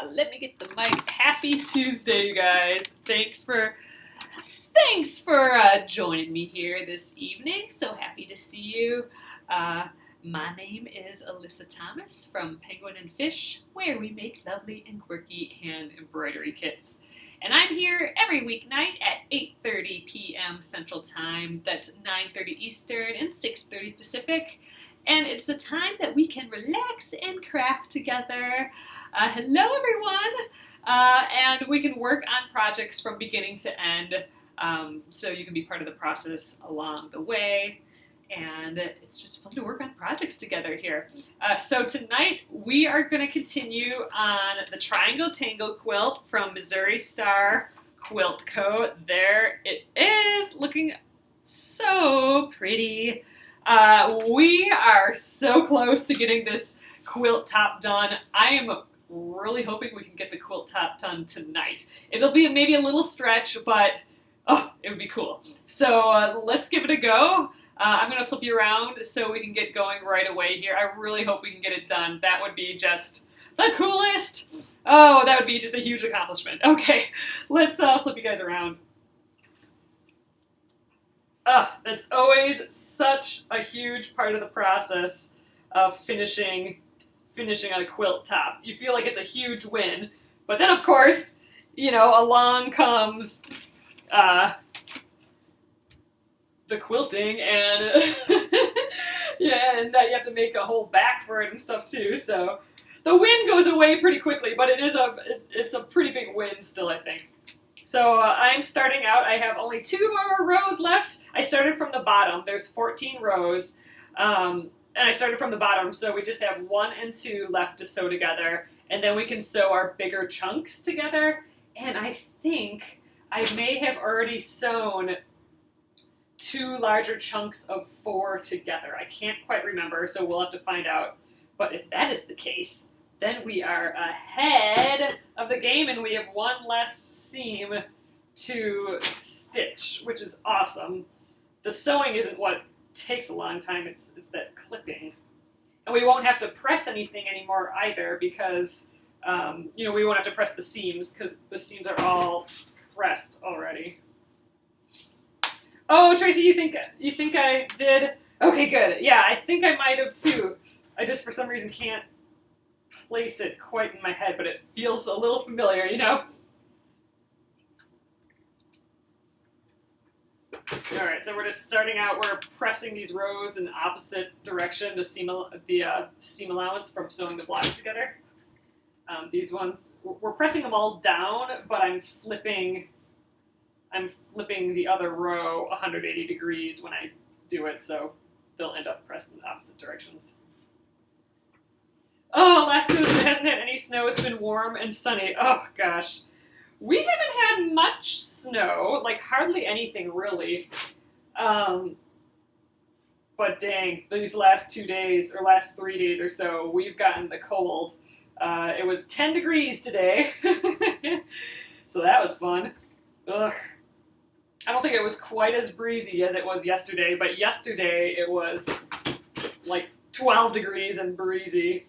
Let me get the mic. Happy Tuesday, you guys. Thanks for joining me here this evening. So happy to see you. My name is Alyssa Thomas from Penguin and Fish, where we make lovely and quirky hand embroidery kits. And I'm here every weeknight at 8:30 p.m. Central Time. That's 9:30 Eastern and 6:30 Pacific. And it's the time that we can relax and craft together. Hello, everyone. And we can work on projects from beginning to end. So you can be part of the process along the way. And it's just fun to work on projects together here. So tonight we are going to continue on the Triangle Tango Quilt from Missouri Star Quilt Co. There it is, looking so pretty. We are so close to getting this quilt top done. I am really hoping we can get the quilt top done tonight. It'll be maybe a little stretch, but it would be cool. So let's give it a go. I'm going to flip you around so we can get going right away here. I really hope we can get it done. That would be just the coolest. Oh, that would be just a huge accomplishment. Okay, let's flip you guys around. That's always such a huge part of the process of finishing a quilt top. You feel like it's a huge win, but then of course, along comes the quilting, and and that you have to make a whole back for it and stuff too. So the win goes away pretty quickly, but it's a pretty big win still, I think. So I'm starting out. I have only 2 more rows left. I started from the bottom. There's 14 rows, and I started from the bottom, so we just have 1 and 2 left to sew together, and then we can sew our bigger chunks together. And I think I may have already sewn 2 larger chunks of 4 together. I can't quite remember, so we'll have to find out. But if that is the case, then we are ahead of the game, and we have 1 less seam to stitch, which is awesome. The sewing isn't what takes a long time, it's that clipping. And we won't have to press anything anymore either, because we won't have to press the seams, because the seams are all pressed already. Oh, Tracy, you think I did? Okay, good. Yeah, I think I might have too. I just, for some reason, can't place it quite in my head, but it feels a little familiar, All right, so we're just starting out. We're pressing these rows in the opposite direction, the seam allowance from sewing the blocks together. These ones, we're pressing them all down, but I'm flipping the other row 180 degrees when I do it, so they'll end up pressed in the opposite directions. Oh, Alaska hasn't had any snow. It's been warm and sunny. Oh, gosh. We haven't had much snow, like hardly anything, really. But dang, these last 2 days, or last 3 days or so, we've gotten the cold. It was 10 degrees today, so that was fun. Ugh. I don't think it was quite as breezy as it was yesterday, but yesterday it was like 12 degrees and breezy.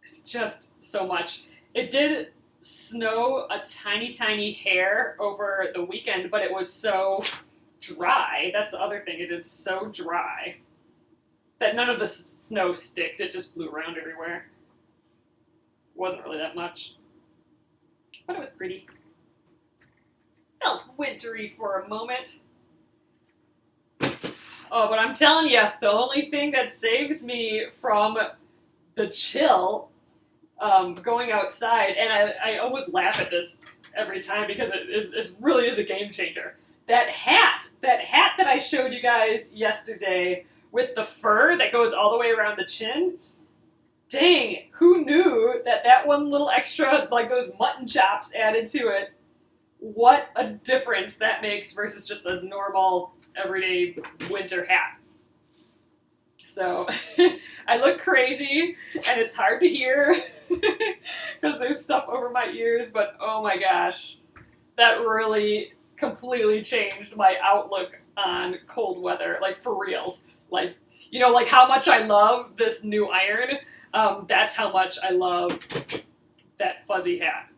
It's just so much. It did snow a tiny, tiny hair over the weekend, but it was so dry. That's the other thing. It is so dry that none of the snow sticked. It just blew around everywhere. It wasn't really that much, but it was pretty. Felt wintry for a moment. Oh, but I'm telling you, the only thing that saves me from the chill going outside, and I almost laugh at this every time because it really is a game changer. That hat that I showed you guys yesterday with the fur that goes all the way around the chin. Dang, who knew that one little extra, like those mutton chops added to it, what a difference that makes versus just a normal, everyday winter hat. So, I look crazy, and it's hard to hear, because there's stuff over my ears, but oh my gosh, that really completely changed my outlook on cold weather, like for reals. Like, like how much I love this new iron, that's how much I love that fuzzy hat.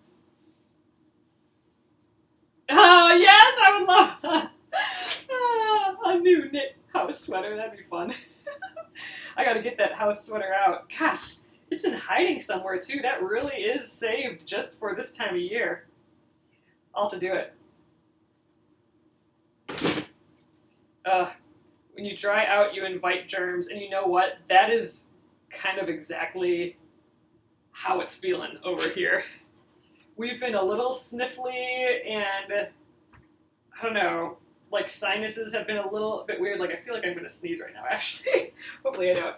Oh, yes, I would love a new knit house sweater. That'd be fun. I gotta get that house sweater out. Gosh, it's in hiding somewhere too. That really is saved just for this time of year. I'll have to do it. When you dry out, you invite germs, and you know what? That is kind of exactly how it's feeling over here. We've been a little sniffly, and I don't know, like sinuses have been a little bit weird. Like I feel like I'm gonna sneeze right now, actually. Hopefully I don't.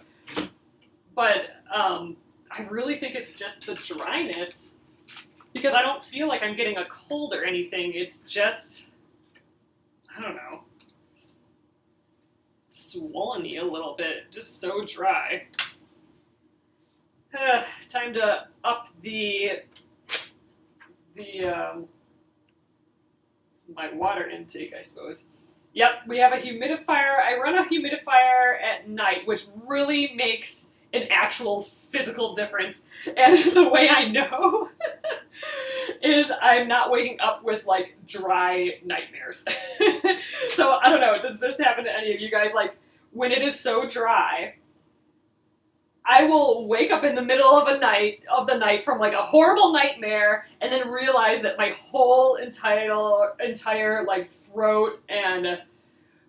But I really think it's just the dryness, because I don't feel like I'm getting a cold or anything. It's just, I don't know, swollen-y a little bit, just so dry. Time to up my water intake, I suppose. Yep, we have a humidifier. I run a humidifier at night, which really makes an actual physical difference. And the way I know is I'm not waking up with, like, dry nightmares. So, I don't know, does this happen to any of you guys? Like, when it is so dry, I will wake up in the middle of the night from like a horrible nightmare, and then realize that my whole entire like throat and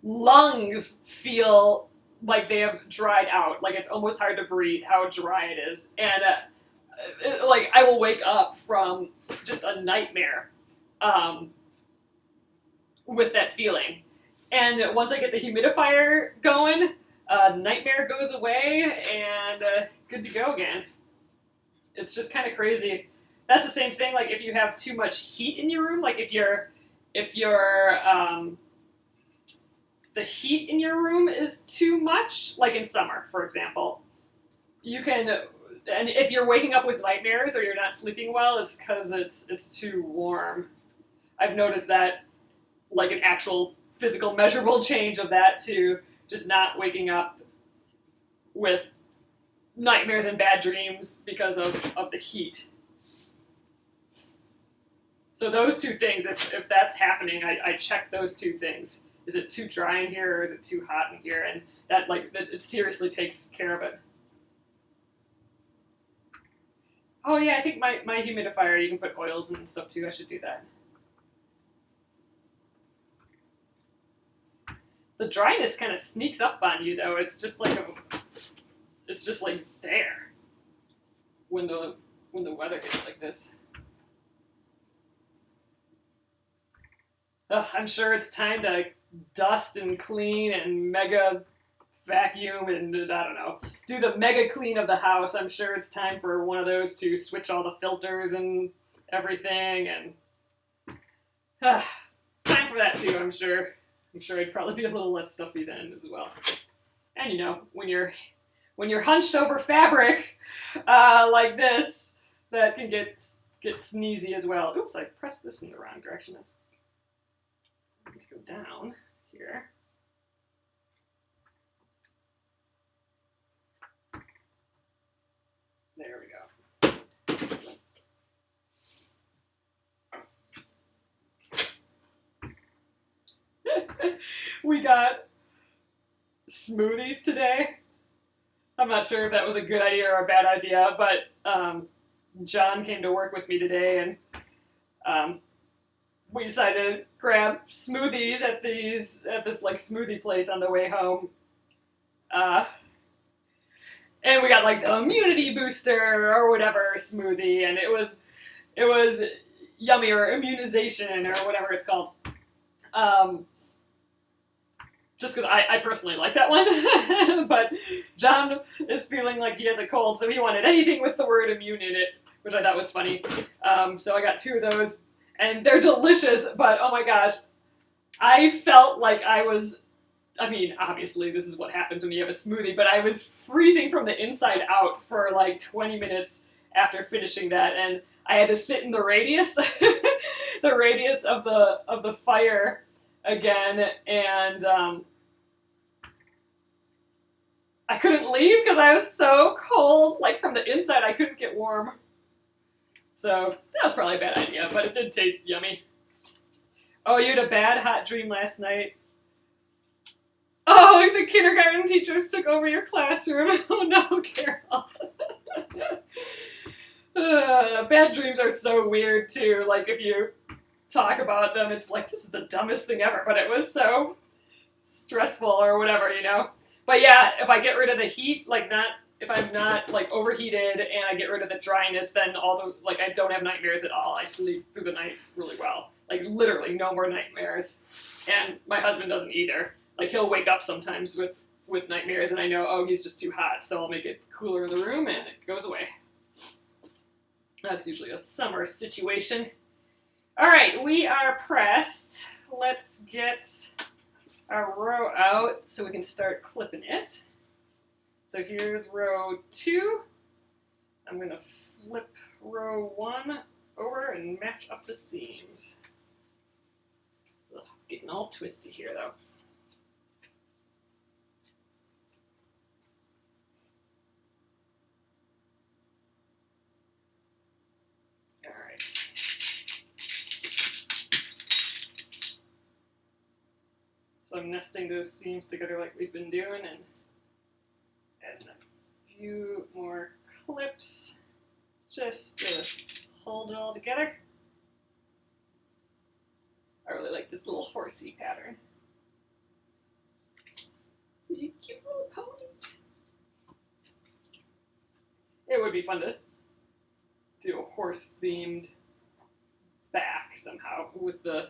lungs feel like they have dried out. Like it's almost hard to breathe how dry it is, and like I will wake up from just a nightmare with that feeling. And once I get the humidifier going, nightmare goes away, and good to go again. It's just kind of crazy. That's the same thing, like if you have too much heat in your room, like if the heat in your room is too much, like in summer, for example, you can, and if you're waking up with nightmares or you're not sleeping well, it's because it's too warm. I've noticed that, like an actual physical measurable change of that to just not waking up with nightmares and bad dreams because of the heat. So those two things, if that's happening, I check those two things. Is it too dry in here or is it too hot in here? And that it seriously takes care of it. Oh yeah, I think my humidifier, you can put oils and stuff too. I should do that. The dryness kind of sneaks up on you, though. It's just like there when the weather gets like this. I'm sure it's time to dust and clean and mega vacuum and I don't know, do the mega clean of the house. I'm sure it's time for one of those to switch all the filters and everything, and time for that too. I'm sure I'd probably be a little less stuffy then as well. And you know, when you're hunched over fabric like this, that can get sneezy as well. Oops, I pressed this in the wrong direction. Let's go down here. There we go. We got smoothies today. I'm not sure if that was a good idea or a bad idea, but John came to work with me today, and we decided to grab smoothies at this like smoothie place on the way home. And we got like the immunity booster or whatever smoothie, and it was yummy, or immunization or whatever it's called. Just because I personally like that one, but John is feeling like he has a cold, so he wanted anything with the word immune in it, which I thought was funny. So I got 2 of those, and they're delicious, but oh my gosh, I felt like obviously this is what happens when you have a smoothie, but I was freezing from the inside out for like 20 minutes after finishing that, and I had to sit in the radius, the radius of the fire again, and I couldn't leave because I was so cold, like from the inside I couldn't get warm. So that was probably a bad idea, but it did taste yummy. Oh, you had a bad hot dream last night. Oh, the kindergarten teachers took over your classroom. Oh no, Carol. Bad dreams are so weird too. Like if you talk about them, it's like, this is the dumbest thing ever, but it was so stressful or whatever, you know? But yeah, if I get rid of the heat, if I'm not like overheated and I get rid of the dryness, then I don't have nightmares at all. I sleep through the night really well. Like literally no more nightmares. And my husband doesn't either. Like he'll wake up sometimes with nightmares and I know, oh, he's just too hot, so I'll make it cooler in the room and it goes away. That's usually a summer situation. All right, we are pressed. Let's get our row out so we can start clipping it. So here's row 2. I'm going to flip row 1 over and match up the seams. Ugh, getting all twisty here though. So I'm nesting those seams together like we've been doing and adding a few more clips just to hold it all together. I really like this little horsey pattern. See, cute little ponies. It would be fun to do a horse-themed back somehow with the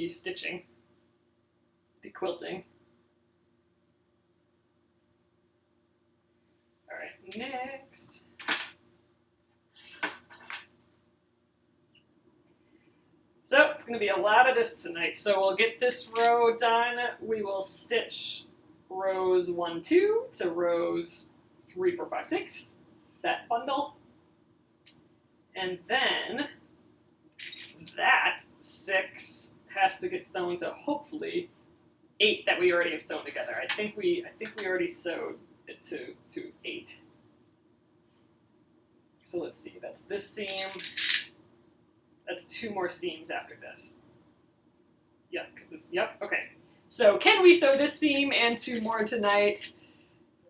stitching. The quilting. All right, next. So it's going to be a lot of this tonight. So we'll get this row done. We will stitch rows 1, 2 to rows 3, 4, 5, 6. That bundle. And then that 6 has to get sewn to hopefully 8 that we already have sewn together. I think we already sewed it to 8. So let's see. That's this seam. That's 2 more seams after this. Yep, because this. Yep. Okay. So can we sew this seam and 2 more tonight?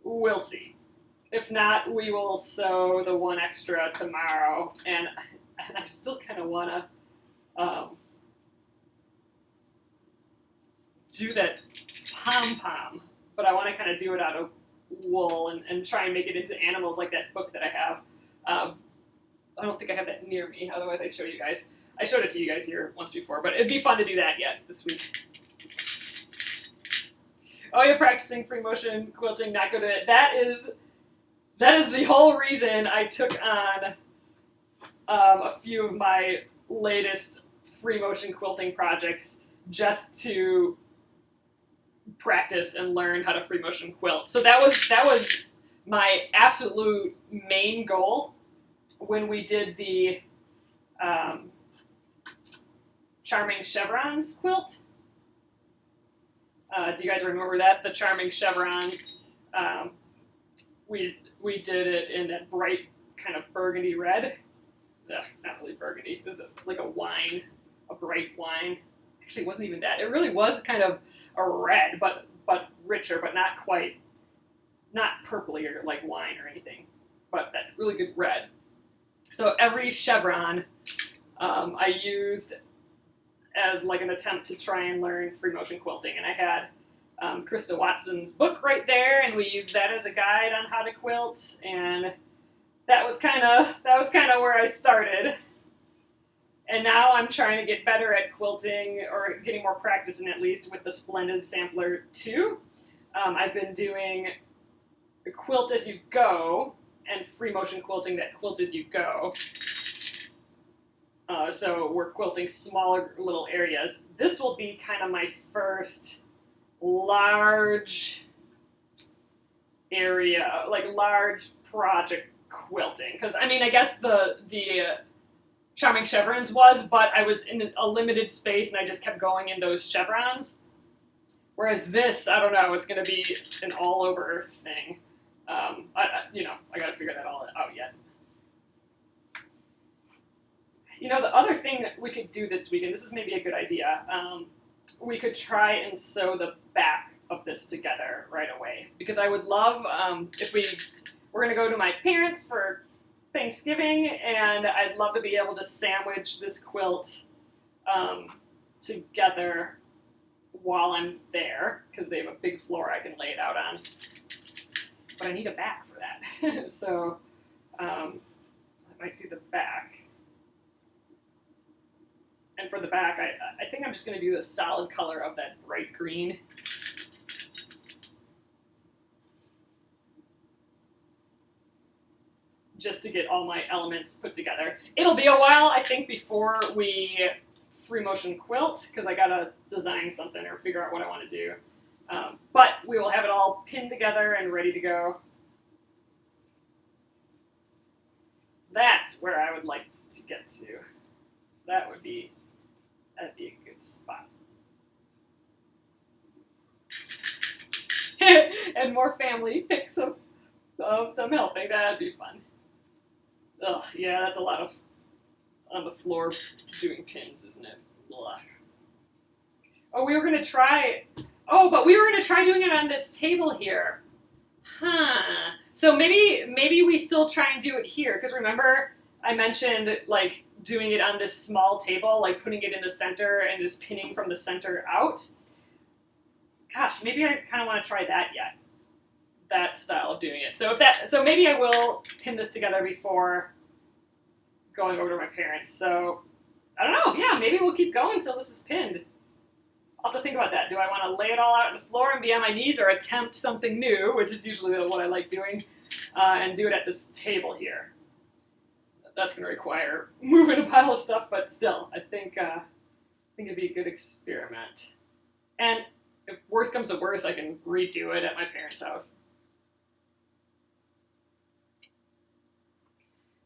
We'll see. If not, we will sew the 1 extra tomorrow. And I still kind of want to do that pom-pom, but I want to kind of do it out of wool and try and make it into animals like that book that I have. I don't think I have that near me, otherwise I'd show you guys. I showed it to you guys here once before, but it'd be fun to do that yet this week. Oh, you're practicing free motion quilting, not good at it. That is the whole reason I took on a few of my latest free motion quilting projects, just to practice and learn how to free motion quilt. So that was my absolute main goal when we did the Charming Chevrons quilt. Do you guys remember that? The Charming Chevrons. We did it in that bright kind of burgundy red. Not really burgundy. It was like a wine, a bright wine. Actually, it wasn't even that. It really was kind of a red, but richer, but not quite, not purpley or like wine or anything, but that really good red. So every chevron I used as like an attempt to try and learn free motion quilting, and I had Krista Watson's book right there, and we used that as a guide on how to quilt, and that was kind of where I started. And now I'm trying to get better at quilting, or getting more practice in, at least with the Splendid Sampler 2. I've been doing quilt as you go and free motion quilting that quilt as you go. So we're quilting smaller little areas. This will be kind of my first large area, like large project quilting. Because, I mean, I guess the Charming Chevrons was, but I was in a limited space and I just kept going in those chevrons. Whereas this, I don't know, it's going to be an all-over thing. I got to figure that all out yet. You know, the other thing that we could do this week, and this is maybe a good idea, we could try and sew the back of this together right away. Because I would love, if we're going to go to my parents for Thanksgiving, and I'd love to be able to sandwich this quilt together while I'm there, because they have a big floor I can lay it out on. But I need a back for that. So I might do the back. And for the back, I think I'm just going to do the solid color of that bright green. Just to get all my elements put together. It'll be a while, I think, before we free motion quilt, because I got to design something or figure out what I want to do. But we will have it all pinned together and ready to go. That's where I would like to get to. That'd be a good spot. And more family pics of them helping. That'd be fun. Ugh, yeah, that's a lot of on the floor doing pins, isn't it? Ugh. Oh, we were gonna try. Oh, but we were gonna try doing it on this table here. Huh. So maybe we still try and do it here, because remember I mentioned like doing it on this small table, like putting it in the center and just pinning from the center out. Gosh, maybe I kind of want to try that style of doing it. So maybe I will pin this together before going over to my parents. So I don't know. Yeah, maybe we'll keep going until this is pinned. I'll have to think about that. Do I want to lay it all out on the floor and be on my knees, or attempt something new, which is usually what I like doing, and do it at this table here? That's going to require moving a pile of stuff, but still, I think it'd be a good experiment. And if worse comes to worse, I can redo it at my parents' house.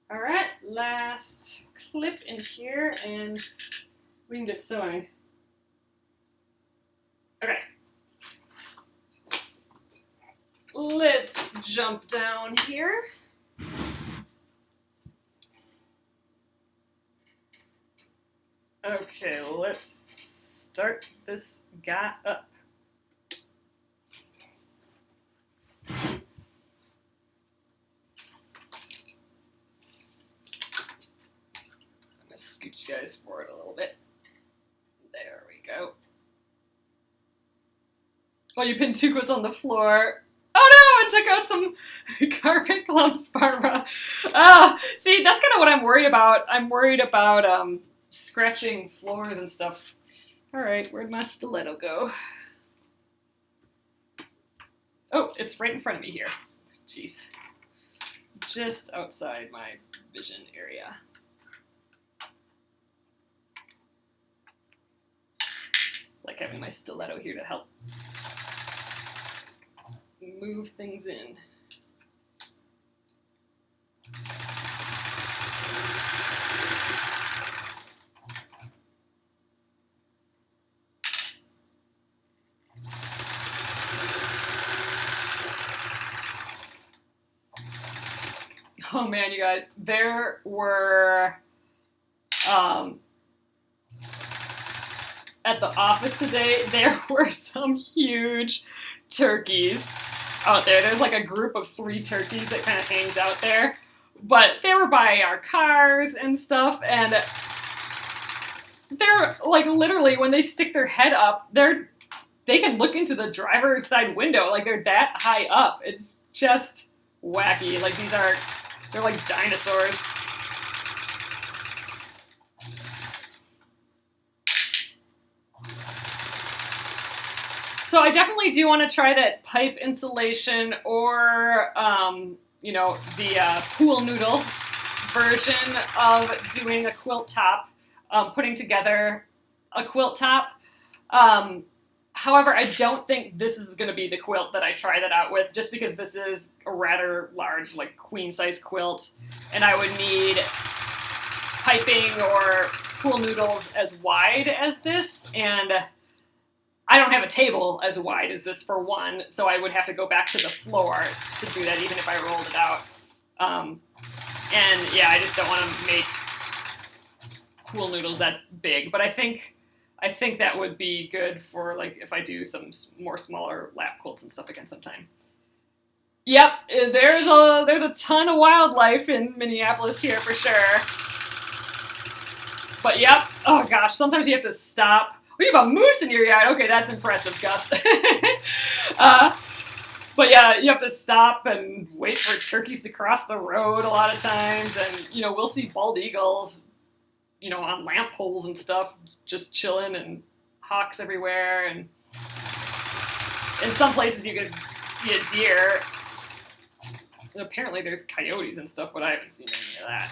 All right, last clip in here, and we can get sewing. Okay. Let's jump down here. Okay, let's start this guy up. I'm gonna scooch you guys forward a little bit. There we go. Oh, you pinned 2 quilts on the floor. Oh no, I took out some carpet clumps, Barbara. See, that's kind of what I'm worried about. I'm worried about scratching floors and stuff. All right, where'd my stiletto go? Oh, it's right in front of me here. Jeez. Just outside my vision area. Like having my stiletto here to help move things in. Oh man, you guys, there were, at the office today, there were some huge turkeys out there. There's like a group of 3 turkeys that kind of hangs out there, but they were by our cars and stuff, and they're like literally when they stick their head up, they can look into the driver's side window, like they're that high up. It's just wacky. Like they're like dinosaurs. So I definitely do want to try that pipe insulation or, the pool noodle version of doing a quilt top, putting together a quilt top. However, I don't think this is going to be the quilt that I try that out with, just because this is a rather large, like queen-size quilt, and I would need piping or pool noodles as wide as this, and I don't have a table as wide as this for one, so I would have to go back to the floor to do that, even if I rolled it out. And yeah, I just don't want to make pool noodles that big, but I think that would be good for like if I do some more smaller lap quilts and stuff again sometime. Yep, there's a ton of wildlife in Minneapolis here for sure. But yep, oh gosh, sometimes you have to stop. Oh, you have a moose in your yard. Okay, that's impressive, Gus. But yeah, you have to stop and wait for turkeys to cross the road a lot of times, and we'll see bald eagles, on lamp poles and stuff, just chilling, and hawks everywhere, and in some places you could see a deer. And apparently there's coyotes and stuff, but I haven't seen any of that.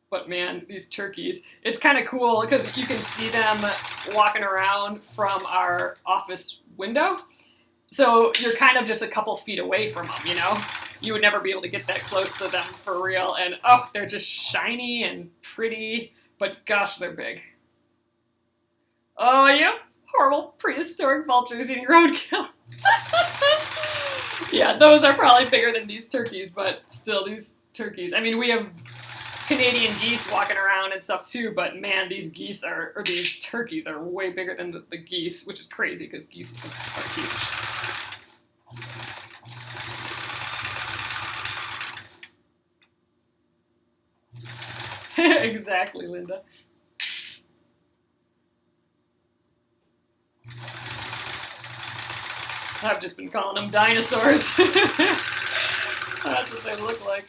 But man, these turkeys, it's kind of cool because you can see them walking around from our office window. So you're kind of just a couple feet away from them, You would never be able to get that close to them for real. And oh, they're just shiny and pretty, but gosh, they're big. Oh, yeah, horrible prehistoric vultures eating roadkill. Yeah, those are probably bigger than these turkeys, but still, these turkeys. I mean, we have Canadian geese walking around and stuff too, but man, these turkeys are way bigger than the geese, which is crazy because geese are huge. Exactly, Linda. I've just been calling them dinosaurs. That's what they look like.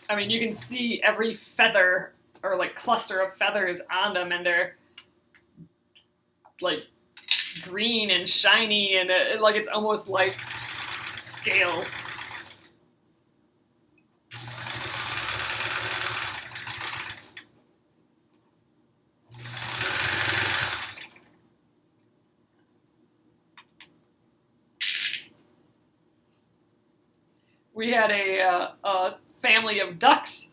I mean, you can see every feather or like cluster of feathers on them, and they're like green and shiny, and like it's almost like scales. We had a family of ducks,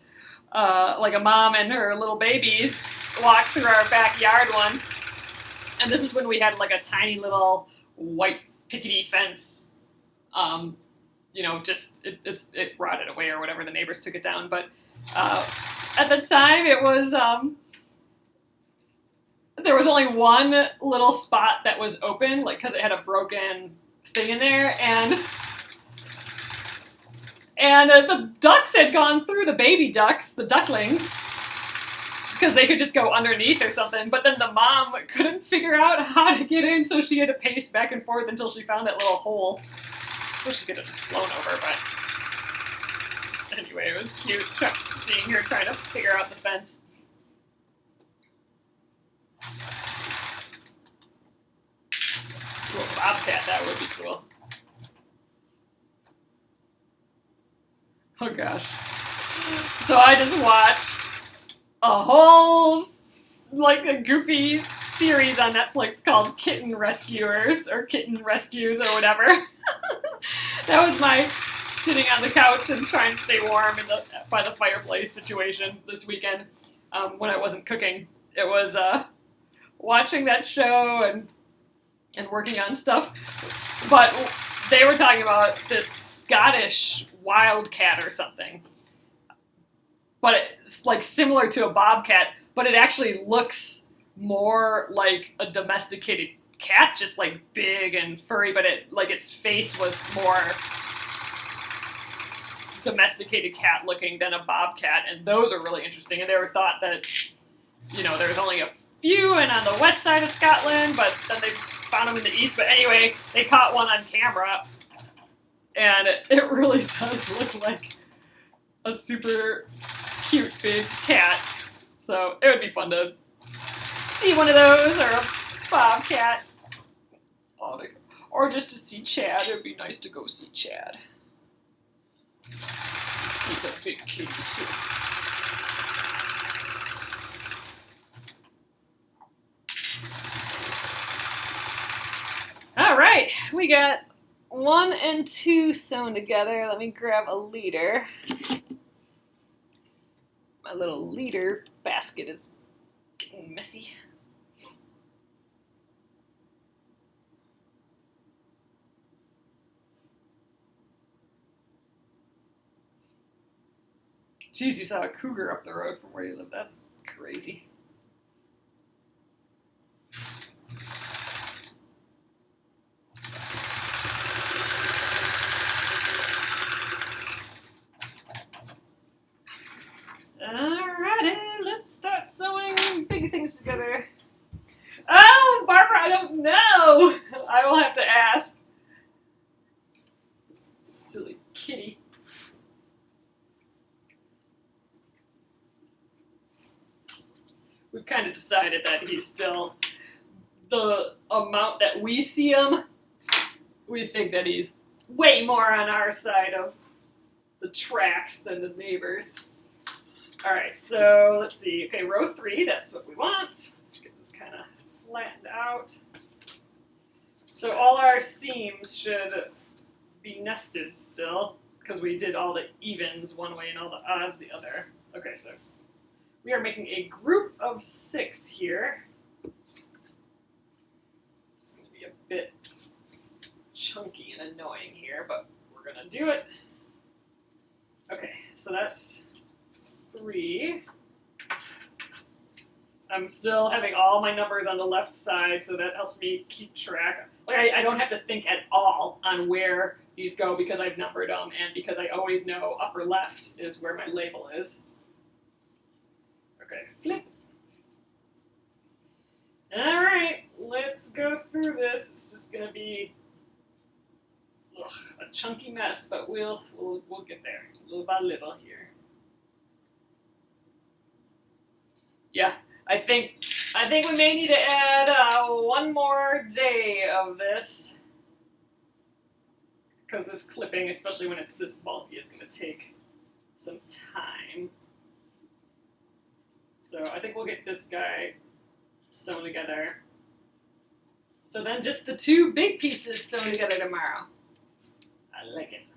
like a mom and her little babies, walk through our backyard once. And this is when we had like a tiny little white pickety fence. It rotted away or whatever. The neighbors took it down. But at the time, it was there was only one little spot that was open, like because it had a broken thing in there, and the ducks had gone through, the baby ducks, the ducklings, because they could just go underneath or something. But then the mom couldn't figure out how to get in, so she had to pace back and forth until she found that little hole. So she could have just flown over, but anyway, it was cute seeing her trying to figure out the fence. Little bobcat, that would be cool. Oh gosh. So I just watched a whole, like, a goofy series on Netflix called Kitten Rescuers, or Kitten Rescues, or whatever. That was my sitting on the couch and trying to stay warm by the fireplace situation this weekend when I wasn't cooking. It was watching that show and working on stuff. But they were talking about this Scottish wildcat or something. But it's like similar to a bobcat, but it actually looks more like a domesticated cat, just like big and furry, but its face was more domesticated cat looking than a bobcat, and those are really interesting. And they were thought that, there's only a few and on the west side of Scotland, but then they just found them in the east. But anyway, they caught one on camera, and it really does look like a super cute big cat. So it would be fun to see one of those, or a bobcat. Or just to see Chad. It would be nice to go see Chad. He's a big cutie too. Alright, we got 1 and 2 sewn together. Let me grab a leader. My little leader basket is getting messy. Jeez, you saw a cougar up the road from where you live. That's crazy. Alrighty, let's start sewing big things together. Oh, Barbara, I don't know. I will have to ask. Silly kitty. We've kind of decided that he's still the amount that we see him. We think that he's way more on our side of the tracks than the neighbors. All right, so let's see. Okay, row 3, that's what we want. Let's get this kind of flattened out. So all our seams should be nested still, because we did all the evens one way and all the odds the other. Okay, so we are making a group of 6 here. It's going to be a bit chunky and annoying here, but we're going to do it. Okay, so that's 3. I'm still having all my numbers on the left side, so that helps me keep track. Like I don't have to think at all on where these go because I've numbered them, and because I always know upper left is where my label is. Okay, flip. All right, let's go through this. It's just gonna be a chunky mess, but we'll get there little by little here. Yeah, I think we may need to add one more day of this, because this clipping, especially when it's this bulky, is going to take some time. So I think we'll get this guy sewn together. So then just the 2 big pieces sewn together tomorrow. I like it.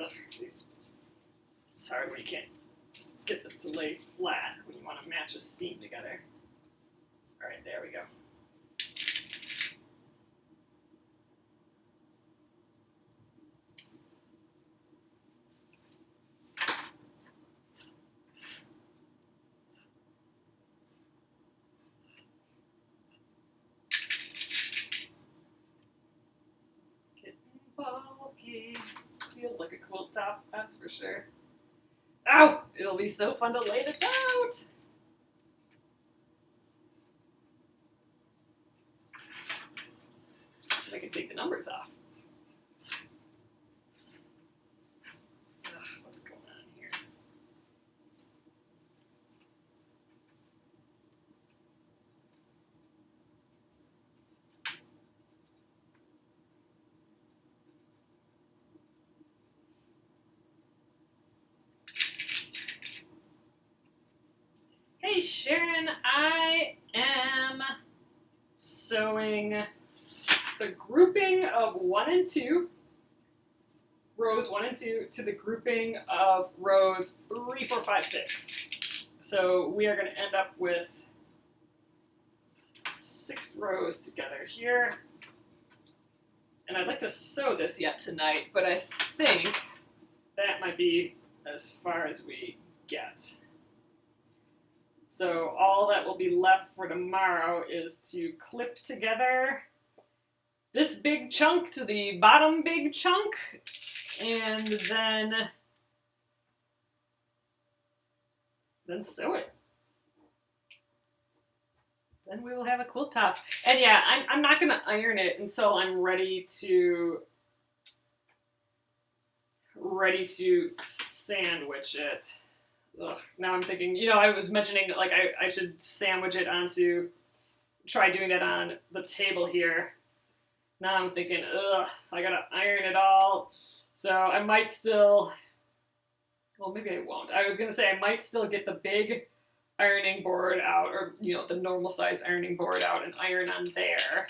Ugh, it's hard when you can't just get this to lay flat when you want to match a seam together. All right, there we go. Bulky. Feels like a quilt top, that's for sure. Ow! It'll be so fun to lay this out! I can take the numbers off. Ugh, what's going on here? Hey Sharon, I am sewing the grouping of 1 and 2, rows 1 and 2, to the grouping of rows 3, 4, 5, 6. So we are going to end up with 6 rows together here. And I'd like to sew this yet tonight, but I think that might be as far as we get. So all that will be left for tomorrow is to clip together this big chunk to the bottom big chunk, and then sew it. Then we will have a quilt top. And yeah, I'm not going to iron it until I'm ready to sandwich it. Ugh, now I'm thinking, I was mentioning like I should sandwich it onto, try doing that on the table here. Now I'm thinking, I gotta iron it all. So I might still, well, maybe I won't. I was gonna say I might still get the big ironing board out, or the normal size ironing board out, and iron on there.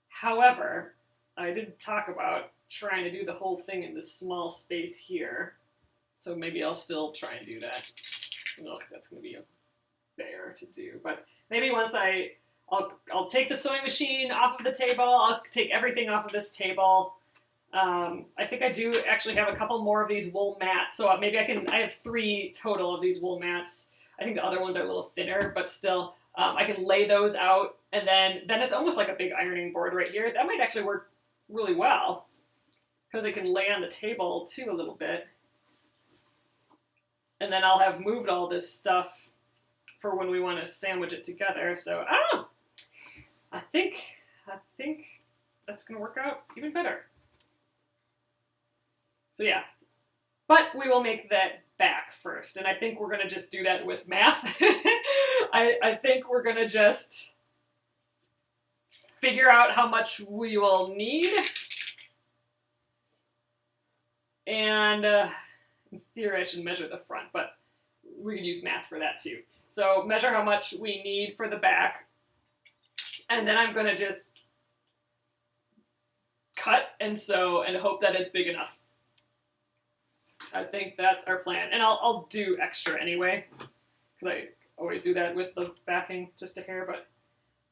However, I did talk about trying to do the whole thing in this small space here. So maybe I'll still try and do that. Ugh, that's going to be a bear to do. But maybe once I I'll take the sewing machine off of the table. I'll take everything off of this table. I think I do actually have a couple more of these wool mats, so maybe I have 3 total of these wool mats. I think the other ones are a little thinner, but still, I can lay those out, and then it's almost like a big ironing board right here. That might actually work really well, because it can lay on the table too a little bit. And then I'll have moved all this stuff for when we want to sandwich it together. So, I don't know. I think that's going to work out even better. So yeah, but we will make that back first, and I think we're going to just do that with math. I think we're going to just figure out how much we will need, and in theory I should measure the front, but we can use math for that too. So measure how much we need for the back, and then I'm going to just cut and sew and hope that it's big enough. I think that's our plan. And I'll do extra anyway, because I always do that with the backing just a hair, but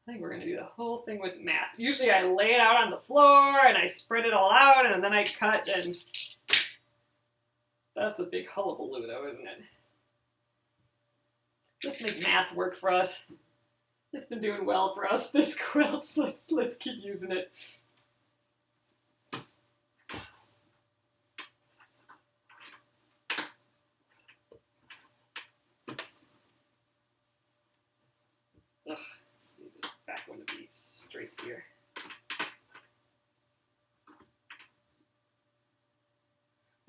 I think we're going to do the whole thing with math. Usually I lay it out on the floor and I spread it all out and then I cut, and that's a big hullabaloo though, isn't it? Let's make math work for us. It's been doing well for us, this quilt, so let's keep using it. Ugh, I need this back one to be straight here.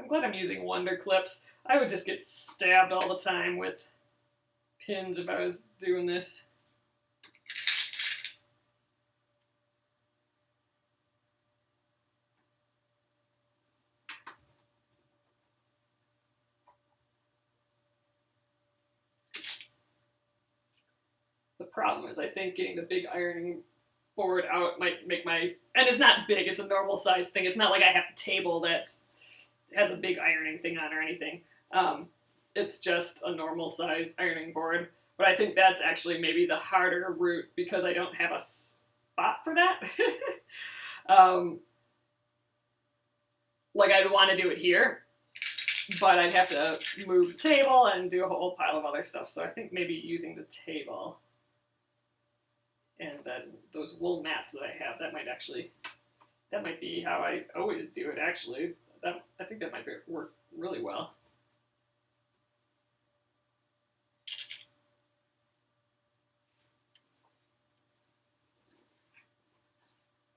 I'm glad I'm using Wonder Clips. I would just get stabbed all the time with pins if I was doing this. The problem is I think getting the big ironing board out might make my, and it's not big, it's a normal size thing. It's not like I have a table that has a big ironing thing on or anything. It's just a normal size ironing board. But I think that's actually maybe the harder route because I don't have a spot for that. Like I'd want to do it here, but I'd have to move the table and do a whole pile of other stuff. So I think maybe using the table and then those wool mats that I have, that might be how I always do it actually. I think that might work really well.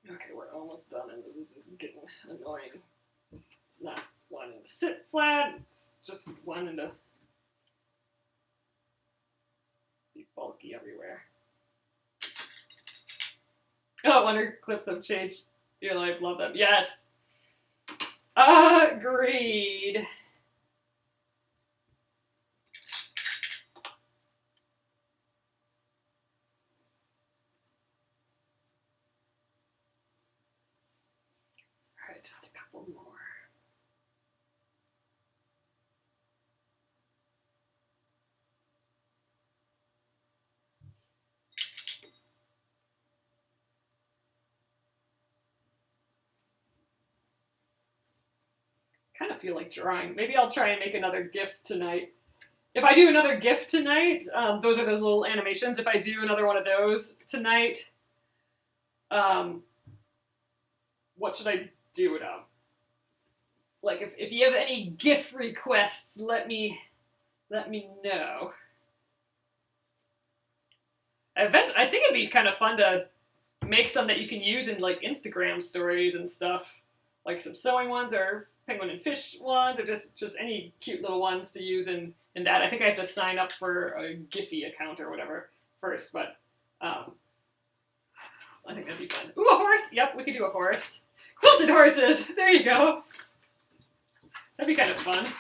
Okay, we're almost done, and this is just getting annoying. It's not wanting to sit flat, it's just wanting to be bulky everywhere. Oh, Wonder Clips have changed your life, love them. Yes! Agreed! Alright, just a couple more. Kind of feel like drawing. Maybe I'll try and make another GIF tonight. If I do another GIF tonight, those are those little animations. If I do another one of those tonight, what should I do it of? Like, if you have any GIF requests, let me know. I think it'd be kind of fun to make some that you can use in like Instagram stories and stuff, like some sewing ones or penguin and fish ones, or just any cute little ones to use in that. I think I have to sign up for a Giphy account or whatever first, but I think that'd be fun. Ooh, a horse! Yep, we could do a horse. Quilted horses! There you go! That'd be kind of fun.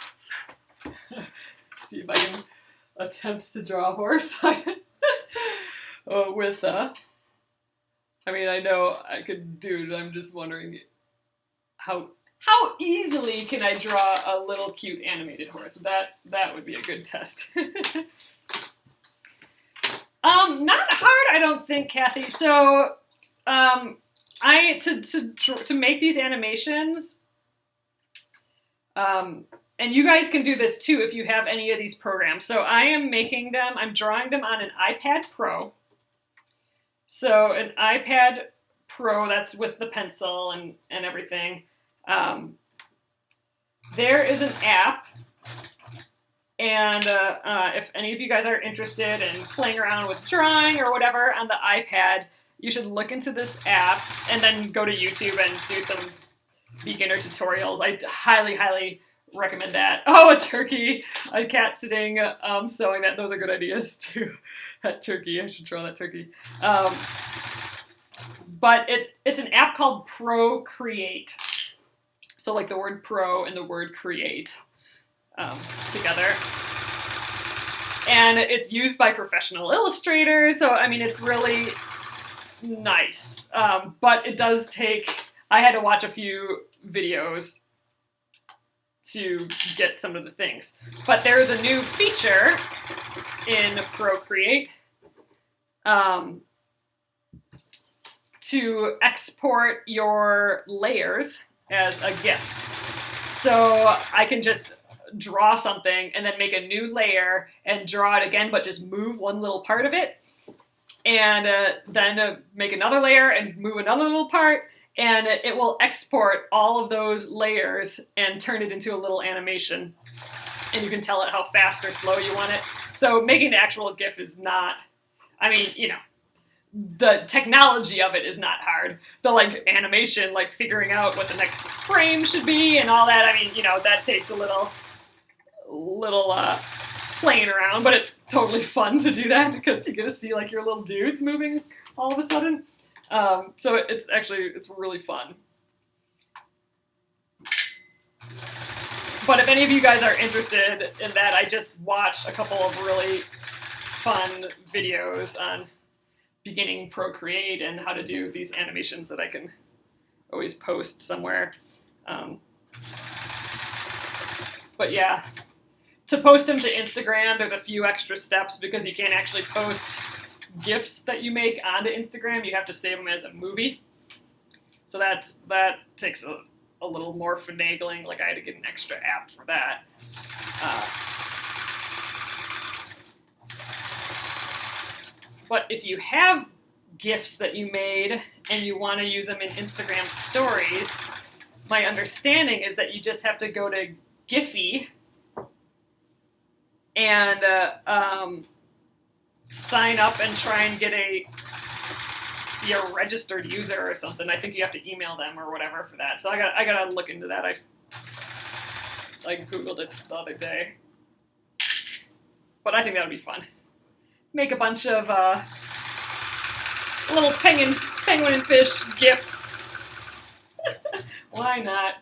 See if I can attempt to draw a horse. With, I mean, I know I could do it, I'm just wondering how easily can I draw a little cute animated horse? That would be a good test. Not hard, I don't think, Kathy. So, to make these animations, and you guys can do this too if you have any of these programs. So I am making them, I'm drawing them on an iPad Pro. So an iPad Pro, that's with the pencil and everything. There is an app, and if any of you guys are interested in playing around with drawing or whatever on the iPad, you should look into this app and then go to YouTube and do some beginner tutorials. I highly, highly recommend that. Oh, a turkey, a cat sitting, sewing that. Those are good ideas too. That turkey, I should draw that turkey. But it's an app called Procreate. So like the word pro and the word create together. And it's used by professional illustrators. So, I mean, it's really nice. But it does take, I had to watch a few videos to get some of the things. But there's a new feature in Procreate to export your layers as a GIF. So I can just draw something and then make a new layer and draw it again, but just move one little part of it. And then make another layer and move another little part. And it will export all of those layers and turn it into a little animation. And you can tell it how fast or slow you want it. So making the actual GIF is not, I mean, you know, the technology of it is not hard. The like animation, like figuring out what the next frame should be and all that, I mean, you know, that takes a little playing around, but it's totally fun to do that because you get to see like your little dudes moving all of a sudden. So it's really fun. But if any of you guys are interested in that, I just watched a couple of really fun videos on beginning Procreate and how to do these animations that I can always post somewhere. But yeah, to post them to Instagram, there's a few extra steps because you can't actually post GIFs that you make onto Instagram. You have to save them as a movie. So that takes a little more finagling. Like I had to get an extra app for that. But if you have GIFs that you made and you want to use them in Instagram stories, my understanding is that you just have to go to Giphy and sign up and try and be a registered user or something. I think you have to email them or whatever for that. So I gotta look into that. I Googled it the other day. But I think that would be fun. Make a bunch of little penguin and fish GIFs. Why not?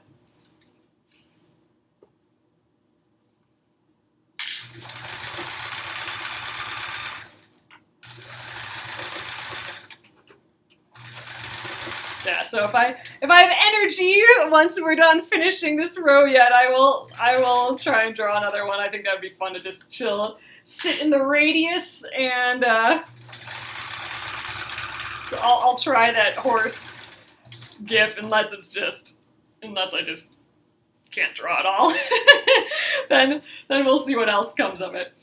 Yeah, so if I have energy once we're done finishing this row yet, I will try and draw another one. I think that would be fun to just chill, sit in the radius, and I'll try that horse GIF unless I just can't draw at all. then we'll see what else comes of it.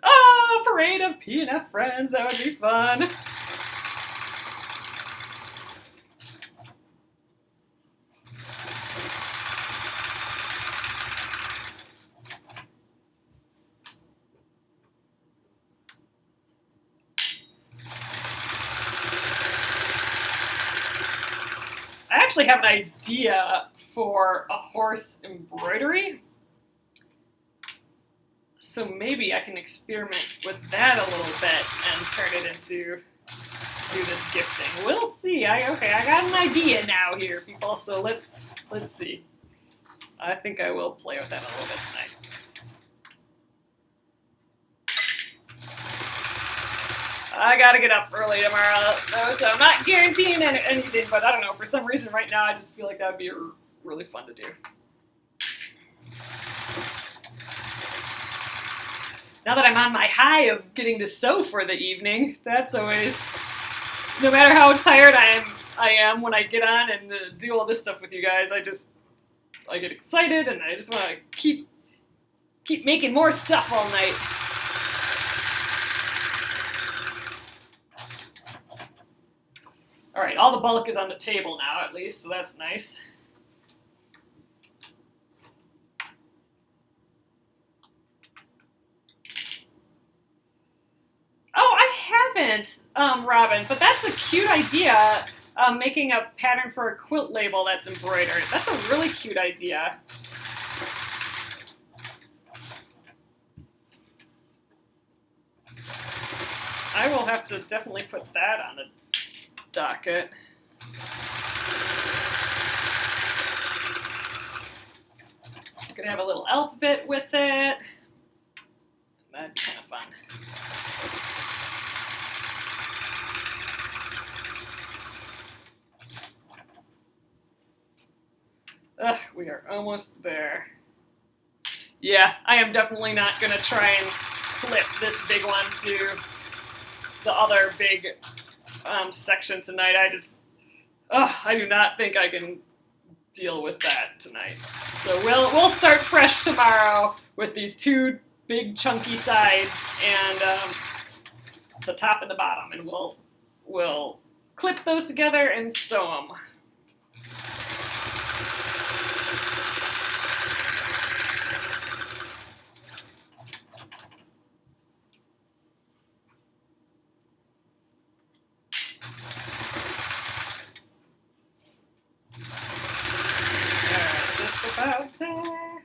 Oh, parade of P&F friends, that would be fun. I actually have an idea for a horse embroidery. So maybe I can experiment with that a little bit and turn it into do this gifting. We'll see. I got an idea now here, people. So let's see. I think I will play with that a little bit tonight. I gotta get up early tomorrow, though, so I'm not guaranteeing anything, but I don't know. For some reason right now, I just feel like that would be really fun to do. now that I'm on my high of getting to sew for the evening, that's always, no matter how tired I am when I get on and do all this stuff with you guys, I get excited and I just want to keep making more stuff all night. All right, all the bulk is on the table now, at least, so that's nice. Oh, I haven't, Robin, but that's a cute idea, making a pattern for a quilt label that's embroidered. That's a really cute idea. I will have to definitely put that on the docket. I could have a little alphabet with it. That'd be kind of fun. Ugh, we are almost there. Yeah, I am definitely not going to try and clip this big one to the other big section tonight. I do not think I can deal with that tonight. So we'll start fresh tomorrow with these two big chunky sides and the top and the bottom, and we'll clip those together and sew them. About there.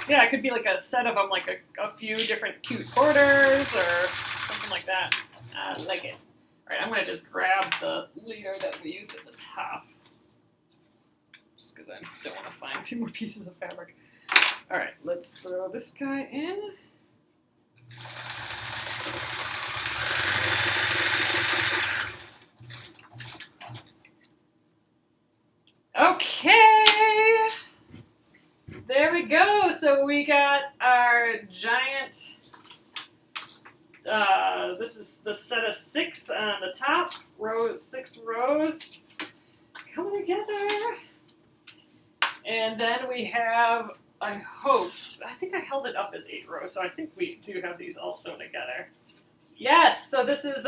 Yeah, it could be like a set of them, like a few different cute borders or something like that. I like it. All right, I'm going to just grab the leader that we used at the top. Just because I don't want to find two more pieces of fabric. All right, let's throw this guy in. Okay, there we go. So we got our giant, this is the set of 6 on the top, 6 rows coming together. And then we have, I think I held it up as 8 rows, so I think we do have these all sewn together. Yes, so this is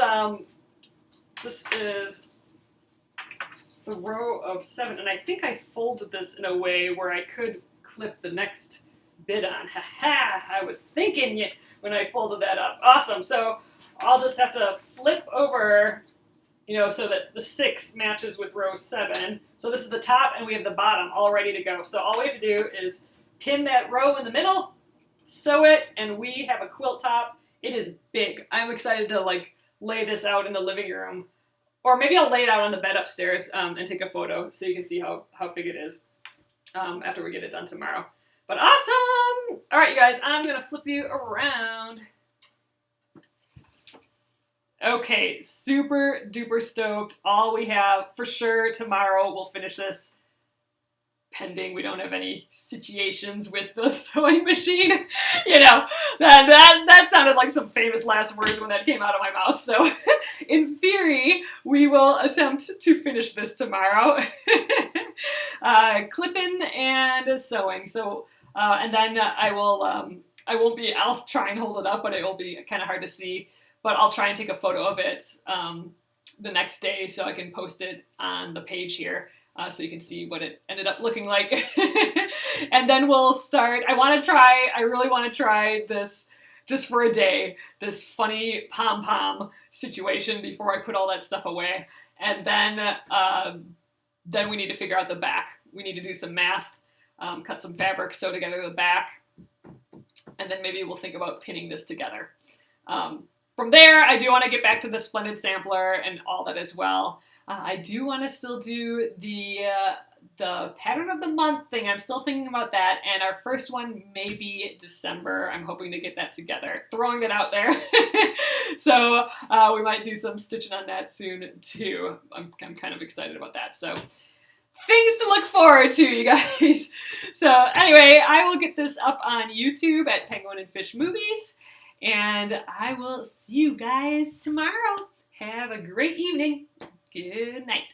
the row of 7, and I think I folded this in a way where I could clip the next bit on. I was thinking when I folded that up. Awesome. So I'll just have to flip over, so that the 6 matches with row 7. So this is the top, and we have the bottom all ready to go. So all we have to do is pin that row in the middle, sew it, and we have a quilt top. It is big. I'm excited to lay this out in the living room. Or maybe I'll lay it out on the bed upstairs and take a photo so you can see how big it is after we get it done tomorrow. But awesome! All right, you guys, I'm going to flip you around. Okay, super duper stoked. All we have for sure tomorrow, we'll finish this. Pending we don't have any situations with the sewing machine. That sounded like some famous last words when that came out of my mouth. So in theory, we will attempt to finish this tomorrow. Clipping and sewing. So, and then I'll try and hold it up, but it will be kind of hard to see. But I'll try and take a photo of it the next day so I can post it on the page here. So you can see what it ended up looking like. And then we'll start. I really want to try this just for a day, this funny pom-pom situation before I put all that stuff away. And then we need to figure out the back. We need to do some math, cut some fabric, sew together the back, and then maybe we'll think about pinning this together. From there, I do want to get back to the Splendid Sampler and all that as well. I do want to still do the pattern of the month thing. I'm still thinking about that, and our first one may be December. I'm hoping to get that together. Throwing that out there. So we might do some stitching on that soon too. I'm kind of excited about that. So things to look forward to, you guys. So anyway, I will get this up on YouTube at Penguin and Fish Movies, and I will see you guys tomorrow. Have a great evening. Good night.